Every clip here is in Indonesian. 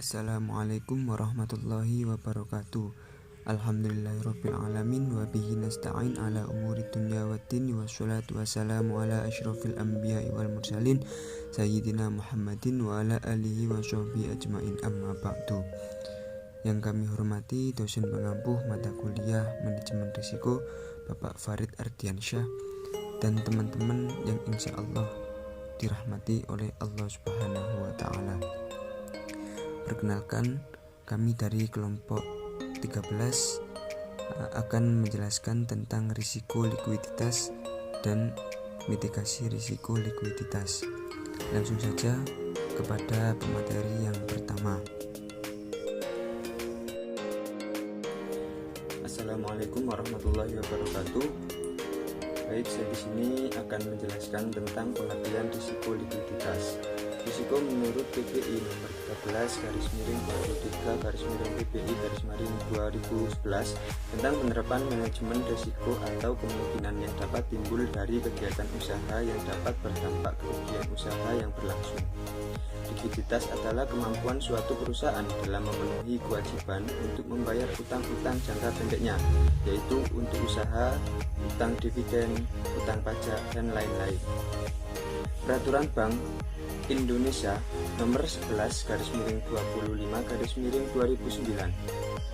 Assalamualaikum warahmatullahi wabarakatuh. Alhamdulillahirrabbilalamin. Wabihi nasta'in ala umuri dunya waddin. Wassalatu wassalamu ala ashrafil anbiya'i wal mursalin Sayyidina Muhammadin wa ala alihi wa sahbihi ajma'in, amma ba'du. Yang kami hormati dosen pengampuh mata kuliah Manajemen Risiko Bapak Farid Ardiansyah, dan teman-teman yang insya Allah dirahmati oleh Allah Subhanahu wa Ta'ala. Perkenalkan, kami dari kelompok 13 akan menjelaskan tentang risiko likuiditas dan mitigasi risiko likuiditas. Langsung saja kepada pemateri yang pertama. Assalamualaikum warahmatullahi wabarakatuh. Baik, saya di sini akan menjelaskan tentang pengertian risiko likuiditas. Risiko menurut PPI nomor 13/23/PPI/2011 tentang penerapan manajemen risiko atau kemungkinan yang dapat timbul dari kegiatan usaha yang dapat berdampak kerugian usaha yang berlangsung. Likuiditas adalah kemampuan suatu perusahaan dalam memenuhi kewajiban untuk membayar utang-utang jangka pendeknya, yaitu untuk usaha, utang dividen, utang pajak, dan lain-lain. Peraturan Bank Indonesia nomor 11/25/2009.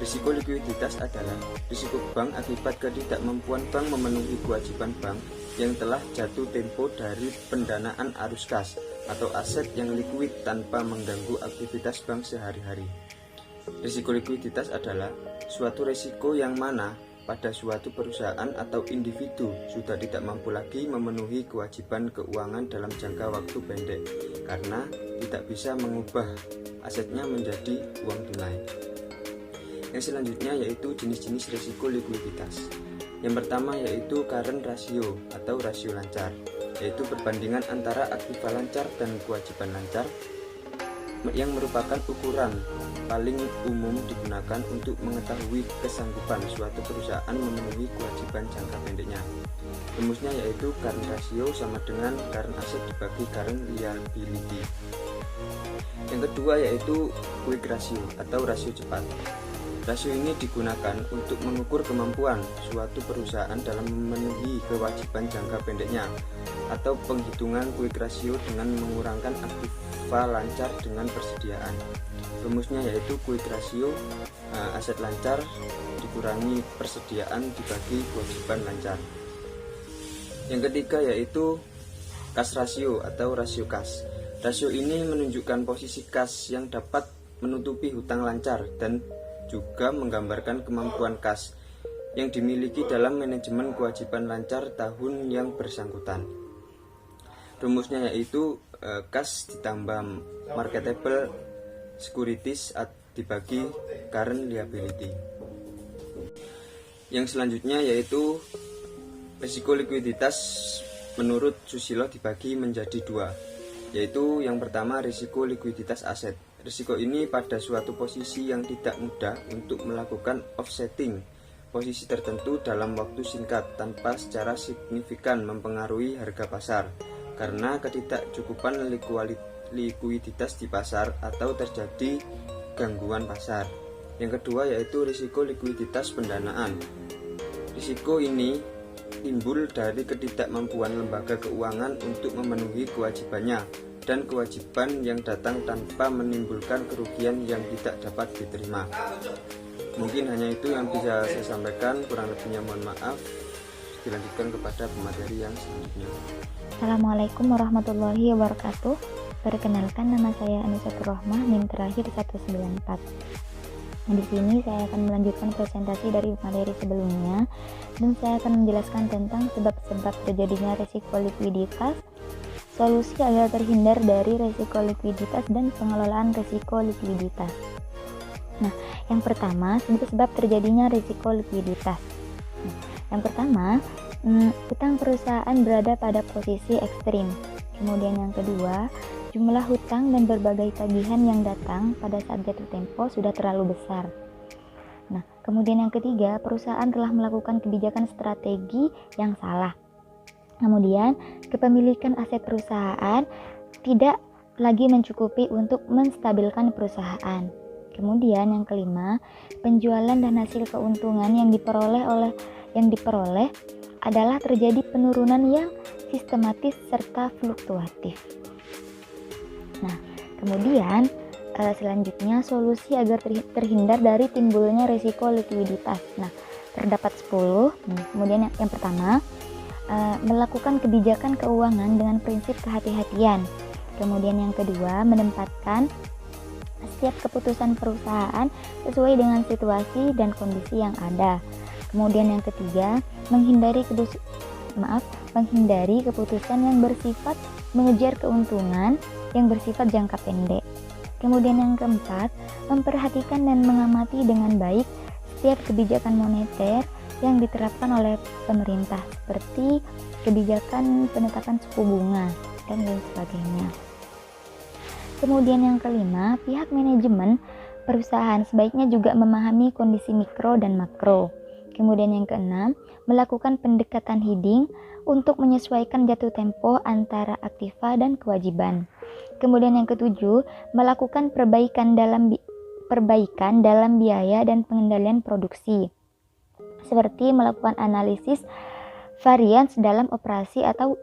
Risiko likuiditas adalah risiko bank akibat ketidakmampuan bank memenuhi kewajiban bank yang telah jatuh tempo dari pendanaan arus kas atau aset yang likuid tanpa mengganggu aktivitas bank sehari-hari. Risiko likuiditas adalah suatu risiko yang mana pada suatu perusahaan atau individu sudah tidak mampu lagi memenuhi kewajiban keuangan dalam jangka waktu pendek karena tidak bisa mengubah asetnya menjadi uang tunai. Yang selanjutnya yaitu jenis-jenis risiko likuiditas. Yang pertama yaitu current ratio atau rasio lancar, yaitu perbandingan antara aktiva lancar dan kewajiban lancar, yang merupakan ukuran paling umum digunakan untuk mengetahui kesanggupan suatu perusahaan memenuhi kewajiban jangka pendeknya. Rumusnya yaitu current ratio sama dengan current asset dibagi current liability. Yang kedua yaitu quick ratio atau rasio cepat. Rasio ini digunakan untuk mengukur kemampuan suatu perusahaan dalam memenuhi kewajiban jangka pendeknya, atau penghitungan quick ratio dengan mengurangkan aktiva lancar dengan persediaan. Rumusnya yaitu quick ratio aset lancar dikurangi persediaan dibagi kewajiban lancar. Yang ketiga yaitu cash ratio atau rasio kas. Rasio ini menunjukkan posisi kas yang dapat menutupi hutang lancar dan juga menggambarkan kemampuan kas yang dimiliki dalam manajemen kewajiban lancar tahun yang bersangkutan. Rumusnya yaitu kas ditambah marketable securities dibagi current liability. Yang selanjutnya yaitu risiko likuiditas menurut Susilo dibagi menjadi dua, yaitu yang pertama risiko likuiditas aset. Risiko ini pada suatu posisi yang tidak mudah untuk melakukan offsetting posisi tertentu dalam waktu singkat tanpa secara signifikan mempengaruhi harga pasar karena ketidakcukupan likuiditas di pasar atau terjadi gangguan pasar. Yang kedua yaitu risiko likuiditas pendanaan. Risiko ini timbul dari ketidakmampuan lembaga keuangan untuk memenuhi kewajibannya dan kewajiban yang datang tanpa menimbulkan kerugian yang tidak dapat diterima. Mungkin hanya itu yang bisa saya sampaikan, kurang lebihnya mohon maaf. Dilanjutkan kepada pemateri yang selanjutnya. Assalamualaikum warahmatullahi wabarakatuh. Perkenalkan, nama saya Anisatur Rohmah, NIM terakhir 194. Di sini saya akan melanjutkan presentasi dari materi sebelumnya, dan saya akan menjelaskan tentang sebab-sebab terjadinya risiko likuiditas, solusi agar terhindar dari risiko likuiditas, dan pengelolaan risiko likuiditas. Nah, yang pertama, sebab terjadinya risiko likuiditas. Yang pertama, utang perusahaan berada pada posisi ekstrim. Kemudian yang kedua, jumlah hutang dan berbagai tagihan yang datang pada saat jatuh tempo sudah terlalu besar. Nah, kemudian yang ketiga, perusahaan telah melakukan kebijakan strategi yang salah. Kemudian, kepemilikan aset perusahaan tidak lagi mencukupi untuk menstabilkan perusahaan. Kemudian yang kelima, penjualan dan hasil keuntungan yang diperoleh adalah terjadi penurunan yang sistematis serta fluktuatif. Nah, kemudian selanjutnya solusi agar terhindar dari timbulnya risiko likuiditas. Nah, terdapat 10. Kemudian yang pertama, melakukan kebijakan keuangan dengan prinsip kehati-hatian. Kemudian yang kedua, menempatkan setiap keputusan perusahaan sesuai dengan situasi dan kondisi yang ada. Kemudian yang ketiga, menghindari keputusan yang bersifat mengejar keuntungan yang bersifat jangka pendek. Kemudian yang keempat, memperhatikan dan mengamati dengan baik setiap kebijakan moneter yang diterapkan oleh pemerintah, seperti kebijakan penetapan suku bunga dan lain sebagainya. Kemudian yang kelima, pihak manajemen perusahaan sebaiknya juga memahami kondisi mikro dan makro. Kemudian yang keenam, melakukan pendekatan heading untuk menyesuaikan jatuh tempo antara aktiva dan kewajiban. Kemudian yang ketujuh, melakukan perbaikan dalam biaya dan pengendalian produksi, seperti melakukan analisis varians dalam operasi atau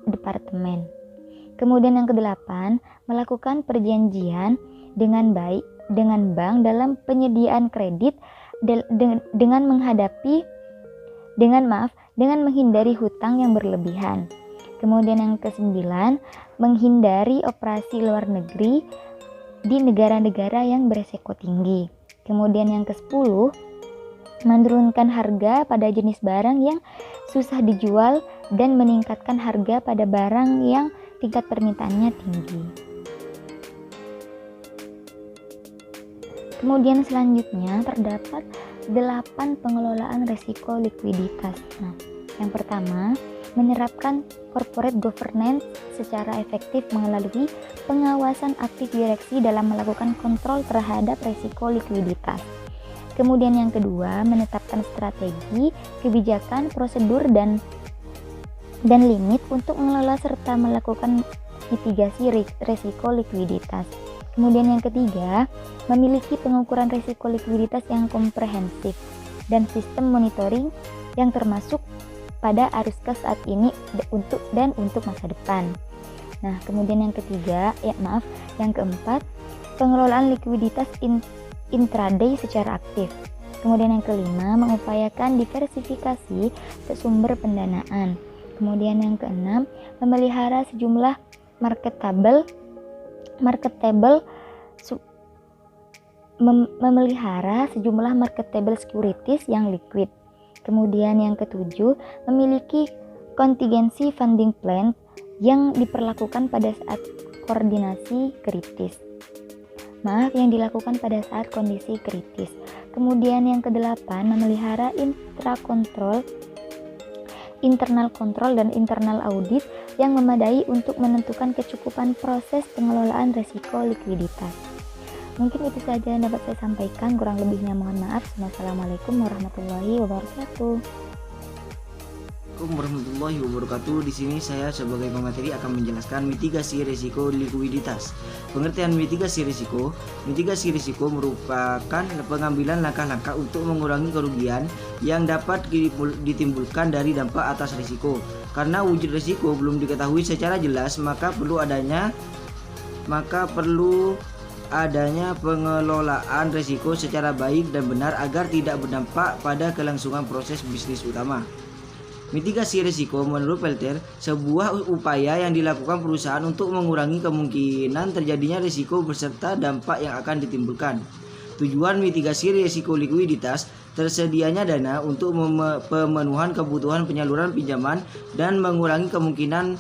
departemen. Kemudian yang kedelapan, melakukan perjanjian dengan bank dalam penyediaan kredit dengan menghindari hutang yang berlebihan. Kemudian yang kesembilan, menghindari operasi luar negeri di negara-negara yang beresiko tinggi. Kemudian yang ke-10, menurunkan harga pada jenis barang yang susah dijual dan meningkatkan harga pada barang yang tingkat permintaannya tinggi. Kemudian selanjutnya terdapat 8 pengelolaan risiko likuiditas. Nah, yang pertama, menerapkan corporate governance secara efektif melalui pengawasan aktif direksi dalam melakukan kontrol terhadap risiko likuiditas. Kemudian yang kedua, menetapkan strategi, kebijakan, prosedur dan limit untuk mengelola serta melakukan mitigasi risiko likuiditas. Kemudian yang ketiga, memiliki pengukuran risiko likuiditas yang komprehensif dan sistem monitoring yang termasuk pada arus kas saat ini untuk masa depan. Nah, kemudian yang keempat, pengelolaan likuiditas intraday secara aktif. Kemudian yang kelima, mengupayakan diversifikasi sumber pendanaan. Kemudian yang keenam, memelihara sejumlah marketable securities yang liquid. Kemudian yang ketujuh, memiliki contingency funding plan yang dilakukan pada saat kondisi kritis. Kemudian yang kedelapan, memelihara internal control dan internal audit yang memadai untuk menentukan kecukupan proses pengelolaan risiko likuiditas. Mungkin itu saja yang dapat saya sampaikan, kurang lebihnya mohon maaf. Wassalamualaikum warahmatullahi wabarakatuh. Warahmatullahi wabarakatuh. Di sini saya sebagai pemateri akan menjelaskan mitigasi risiko likuiditas. Pengertian mitigasi risiko. Mitigasi risiko merupakan pengambilan langkah-langkah untuk mengurangi kerugian yang dapat ditimbulkan dari dampak atas risiko. Karena wujud risiko belum diketahui secara jelas, maka perlu adanya pengelolaan risiko secara baik dan benar agar tidak berdampak pada kelangsungan proses bisnis utama. Mitigasi risiko menurut Peltier sebuah upaya yang dilakukan perusahaan untuk mengurangi kemungkinan terjadinya risiko beserta dampak yang akan ditimbulkan. Tujuan mitigasi risiko likuiditas tersedianya dana untuk pemenuhan kebutuhan penyaluran pinjaman dan mengurangi kemungkinan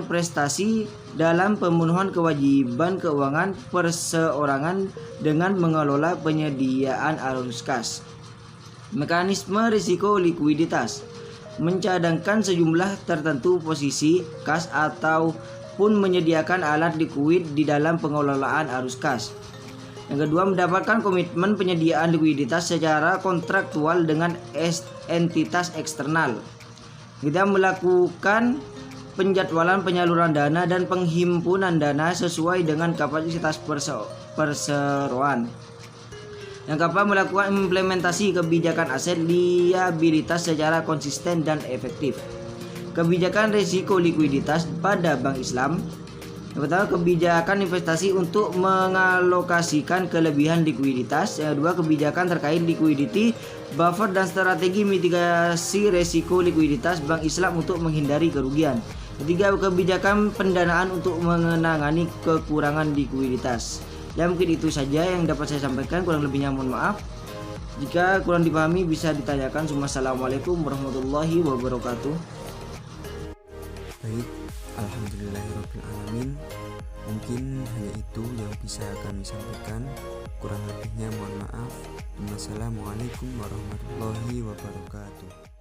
prestasi dalam pemenuhan kewajiban keuangan perseorangan dengan mengelola penyediaan arus kas. Mekanisme risiko likuiditas mencadangkan sejumlah tertentu posisi kas ataupun menyediakan alat likuid di dalam pengelolaan arus kas. Yang kedua, mendapatkan komitmen penyediaan likuiditas secara kontraktual dengan entitas eksternal. Kita melakukan penjadwalan penyaluran dana dan penghimpunan dana sesuai dengan kapasitas perseroan. Yang keempat, melakukan implementasi kebijakan aset liabilitas secara konsisten dan efektif. Kebijakan risiko likuiditas pada Bank Islam. Yang pertama, kebijakan investasi untuk mengalokasikan kelebihan likuiditas. Yang kedua, kebijakan terkait liquidity buffer dan strategi mitigasi risiko likuiditas Bank Islam untuk menghindari kerugian. Ketiga, kebijakan pendanaan untuk menangani kekurangan likuiditas. Ya, mungkin itu saja yang dapat saya sampaikan, kurang lebihnya mohon maaf. Jika kurang dipahami bisa ditanyakan. Wassalamualaikum warahmatullahi wabarakatuh. Baik, alhamdulillahirrahmanirrahim. Mungkin hanya itu yang bisa kami sampaikan, kurang lebihnya mohon maaf. Wassalamualaikum warahmatullahi wabarakatuh.